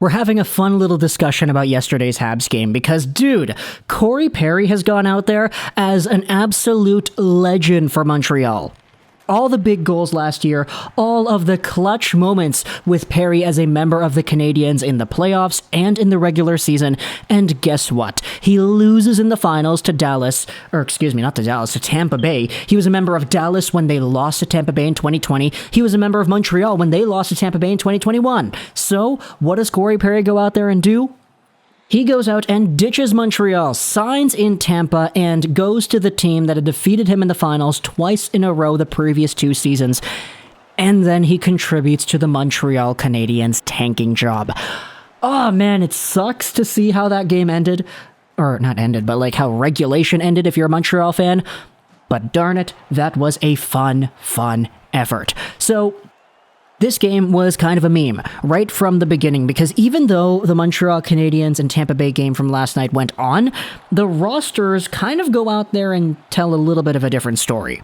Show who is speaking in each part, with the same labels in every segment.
Speaker 1: We're having a fun little discussion about yesterday's Habs game because, dude, Corey Perry has gone out there as an absolute legend for Montreal. All the big goals last year, all of the clutch moments with Perry as a member of the Canadiens in the playoffs and in the regular season. And guess what? He loses in the finals to to Tampa Bay. He was a member of Dallas when they lost to Tampa Bay in 2020. He was a member of Montreal when they lost to Tampa Bay in 2021. So, what does Corey Perry go out there and do? He goes out and ditches Montreal, signs in Tampa, and goes to the team that had defeated him in the finals twice in a row the previous 2 seasons. And then he contributes to the Montreal Canadiens tanking job. Oh man, it sucks to see how that game ended. Or not ended, but like how regulation ended if you're a Montreal fan. But darn it, that was a fun effort. So, this game was kind of a meme right from the beginning because even though the Montreal Canadiens and Tampa Bay game from last night went on, the rosters kind of go out there and tell a little bit of a different story.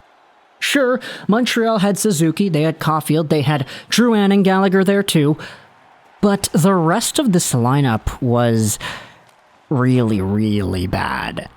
Speaker 1: Sure, Montreal had Suzuki, they had Caulfield, they had Drouin and Gallagher there too, but the rest of this lineup was really bad.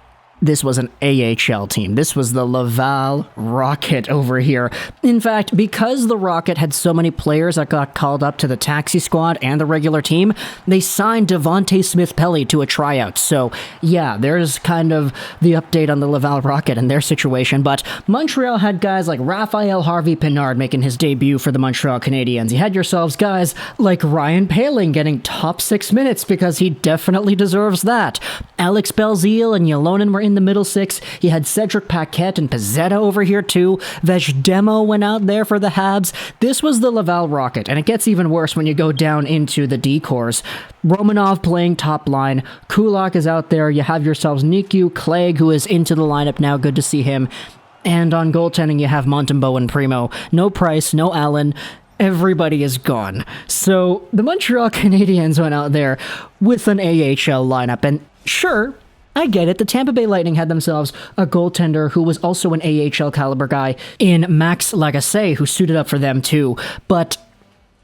Speaker 1: This was an AHL team. This was the Laval Rocket over here. In fact, because the Rocket had so many players that got called up to the taxi squad and the regular team, they signed Devontae Smith-Pelly to a tryout. So, yeah, there's kind of the update on the Laval Rocket and their situation. But Montreal had guys like Rafael Harvey-Pinard making his debut for the Montreal Canadiens. You had yourselves guys like Ryan Poehling getting top 6 minutes because he definitely deserves that. Alex Belzile and Ylonen were in the middle 6. You had Cedric Paquette and Pezzetta over here too. Vejdemo went out there for the Habs. This was the Laval Rocket, and it gets even worse when you go down into the D-cores. Romanov playing top line. Kulak is out there. You have yourselves Niku, Clague, who is into the lineup now. Good to see him. And on goaltending, you have Montembeault and Primo. No Price, no Allen. Everybody is gone. So the Montreal Canadiens went out there with an AHL lineup, and sure, I get it. The Tampa Bay Lightning had themselves a goaltender who was also an AHL caliber guy in Max Lagacé, who suited up for them too. But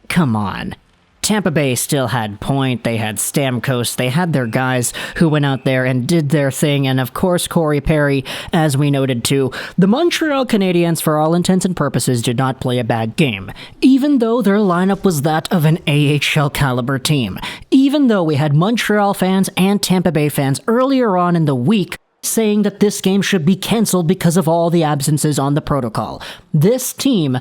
Speaker 1: come on. Tampa Bay still had Point, they had Stamkos, they had their guys who went out there and did their thing, and of course Corey Perry, as we noted too. The Montreal Canadiens, for all intents and purposes, did not play a bad game, even though their lineup was that of an AHL caliber team. Even though we had Montreal fans and Tampa Bay fans earlier on in the week saying that this game should be cancelled because of all the absences on the protocol. This team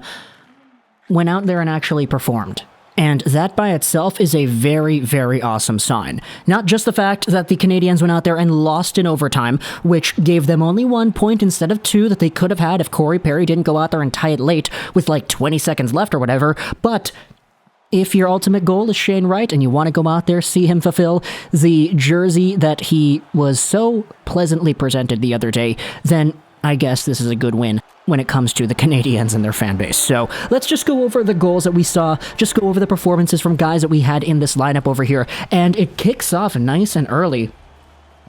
Speaker 1: went out there and actually performed. And that by itself is a very awesome sign. Not just the fact that the Canadiens went out there and lost in overtime, which gave them only 1 point instead of 2 that they could have had if Corey Perry didn't go out there and tie it late with like 20 seconds left or whatever, but if your ultimate goal is Shane Wright and you want to go out there, see him fulfill the jersey that he was so pleasantly presented the other day, then I guess this is a good win when it comes to the Canadiens and their fan base. So let's just go over the goals that we saw, just go over the performances from guys that we had in this lineup over here. And it kicks off nice and early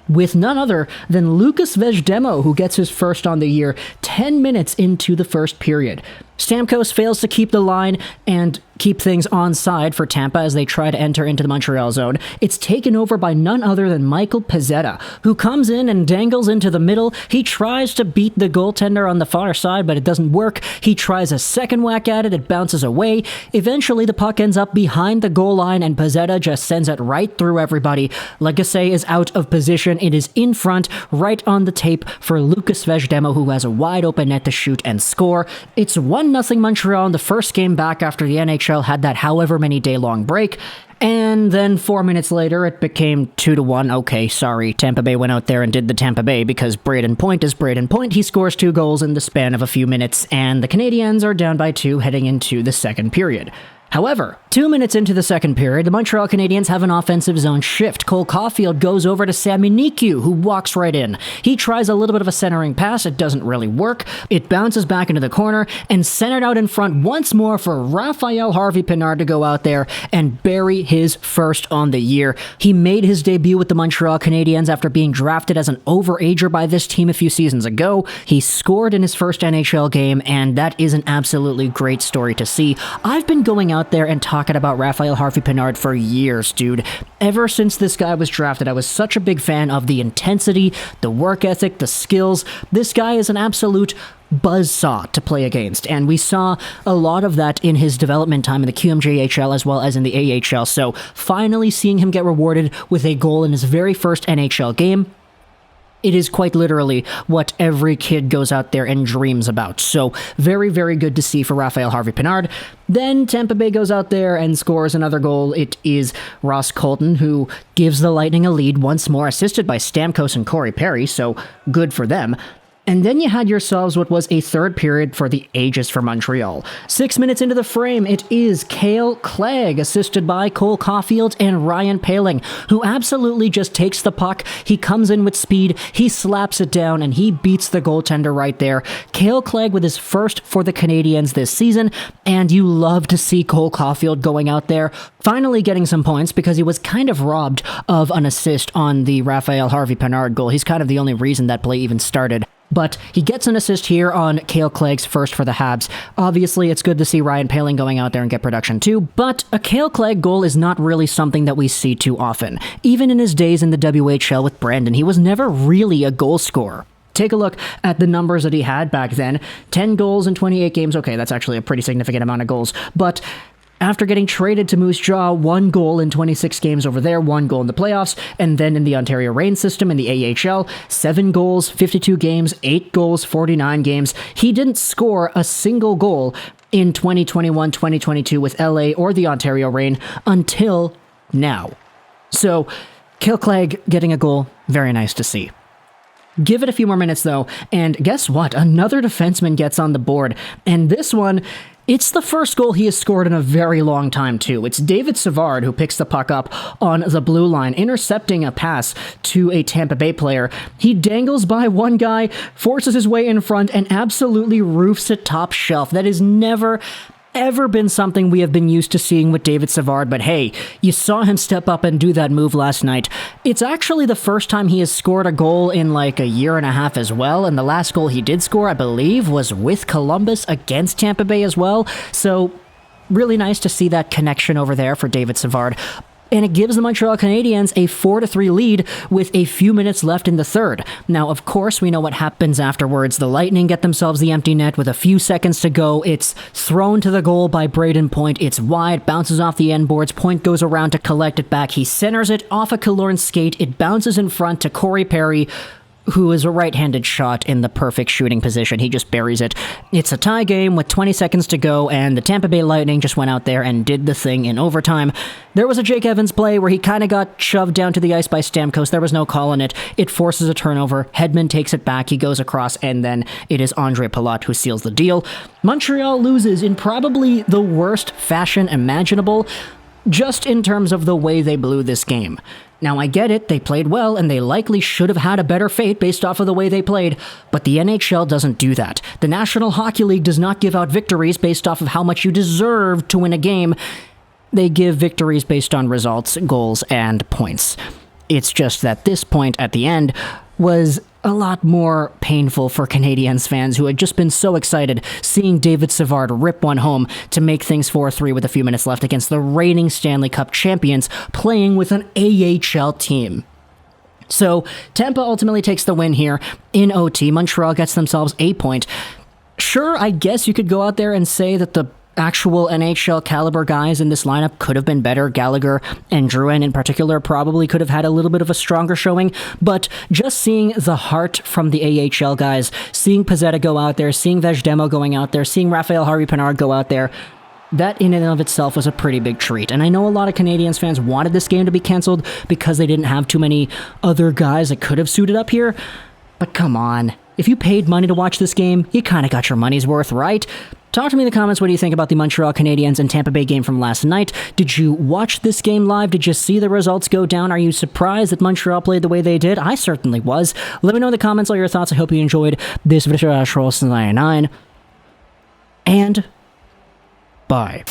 Speaker 1: with none other than Lukas Vejdemo, who gets his first on the year 10 minutes into the first period. Stamkos fails to keep the line and keep things onside for Tampa as they try to enter into the Montreal zone. It's taken over by none other than Michael Pezzetta, who comes in and dangles into the middle. He tries to beat the goaltender on the far side, but it doesn't work. He tries a second whack at it. It bounces away. Eventually, the puck ends up behind the goal line, and Pezzetta just sends it right through everybody. Lagacé is out of position. It is in front, right on the tape for Lukas Vejdemo, who has a wide open net to shoot and score. It's 1-0 Montreal in the first game back after the NHL had that however many day-long break. And then 4 minutes later, it became 2-1. Okay, sorry, Tampa Bay went out there and did the Tampa Bay because Braden Point is Braden Point. He scores 2 goals in the span of a few minutes, and the Canadiens are down by 2 heading into the second period. However, 2 minutes into the second period, the Montreal Canadiens have an offensive zone shift. Cole Caulfield goes over to Sami Niku, who walks right in. He tries a little bit of a centering pass. It doesn't really work. It bounces back into the corner and centered out in front once more for Rafael Harvey-Pinard to go out there and bury his first on the year. He made his debut with the Montreal Canadiens after being drafted as an overager by this team a few seasons ago. He scored in his first NHL game, and that is an absolutely great story to see. I've been going out there and talking talking about Rafael Harvey-Pinard for years, dude. Ever since this guy was drafted, I was such a big fan of the intensity, the work ethic, the skills. This guy is an absolute buzzsaw to play against, and we saw a lot of that in his development time in the QMJHL as well as in the AHL, so finally seeing him get rewarded with a goal in his very first NHL game, it is quite literally what every kid goes out there and dreams about. So very, very good to see for Rafael Harvey-Pinard. Then Tampa Bay goes out there and scores another goal. It is Ross Colton who gives the Lightning a lead once more, assisted by Stamkos and Corey Perry, so good for them. And then you had yourselves what was a third period for the ages for Montreal. 6 minutes into the frame, it is Kale Clague, assisted by Cole Caulfield and Ryan Poehling, who absolutely just takes the puck. He comes in with speed, he slaps it down, and he beats the goaltender right there. Kale Clague with his first for the Canadiens this season, and you love to see Cole Caulfield going out there, finally getting some points because he was kind of robbed of an assist on the Rafael Harvey-Pinard goal. He's kind of the only reason that play even started. But he gets an assist here on Kale Clague's first for the Habs. Obviously, it's good to see Ryan Poehling going out there and get production too, but a Kale Clague goal is not really something that we see too often. Even in his days in the WHL with Brandon, he was never really a goal scorer. Take a look at the numbers that he had back then. 10 goals in 28 games. Okay, that's actually a pretty significant amount of goals, but after getting traded to Moose Jaw, 1 goal in 26 games over there, 1 goal in the playoffs, and then in the Ontario Reign system in the AHL, 7 goals, 52 games, 8 goals, 49 games. He didn't score a single goal in 2021-2022 with LA or the Ontario Reign until now. So, Kale Clague getting a goal, very nice to see. Give it a few more minutes though, and guess what? Another defenseman gets on the board, and this one, it's the first goal he has scored in a very long time, too. It's David Savard who picks the puck up on the blue line, intercepting a pass to a Tampa Bay player. He dangles by one guy, forces his way in front, and absolutely roofs it top shelf. That is never ever been something we have been used to seeing with David Savard, but hey, you saw him step up and do that move last night. It's actually the first time he has scored a goal in like a year and a half as well, and the last goal he did score, I believe, was with Columbus against Tampa Bay as well, so really nice to see that connection over there for David Savard. And it gives the Montreal Canadiens a 4-3 lead with a few minutes left in the third. Now, of course, we know what happens afterwards. The Lightning get themselves the empty net with a few seconds to go. It's thrown to the goal by Braden Point. It's wide, bounces off the end boards. Point goes around to collect it back. He centers it off a Killorn's skate. It bounces in front to Corey Perry, who is a right-handed shot in the perfect shooting position. He just buries it. It's a tie game with 20 seconds to go, and the Tampa Bay Lightning just went out there and did the thing in overtime. There was a Jake Evans play where he kind of got shoved down to the ice by Stamkos. There was no call on it. It forces a turnover. Hedman takes it back. He goes across, and then it is Ondrej Palat who seals the deal. Montreal loses in probably the worst fashion imaginable, just in terms of the way they blew this game. Now, I get it, they played well, and they likely should have had a better fate based off of the way they played, but the NHL doesn't do that. The National Hockey League does not give out victories based off of how much you deserve to win a game. They give victories based on results, goals, and points. It's just that this point at the end was a lot more painful for Canadiens fans who had just been so excited seeing David Savard rip one home to make things 4-3 with a few minutes left against the reigning Stanley Cup champions playing with an AHL team. So, Tampa ultimately takes the win here in OT. Montreal gets themselves a point. Sure, I guess you could go out there and say that the actual NHL caliber guys in this lineup could have been better. Gallagher and Drouin in particular probably could have had a little bit of a stronger showing, but just seeing the heart from the AHL guys, seeing Pezzetta go out there, seeing Vejdemo going out there, seeing Rafael Harvey-Pinard go out there, that in and of itself was a pretty big treat. And I know a lot of Canadiens fans wanted this game to be canceled because they didn't have too many other guys that could have suited up here, but come on. If you paid money to watch this game, you kind of got your money's worth, right? Talk to me in the comments, what do you think about the Montreal Canadiens and Tampa Bay game from last night? Did you watch this game live? Did you see the results go down? Are you surprised that Montreal played the way they did? I certainly was. Let me know in the comments all your thoughts. I hope you enjoyed this video. 99 and bye.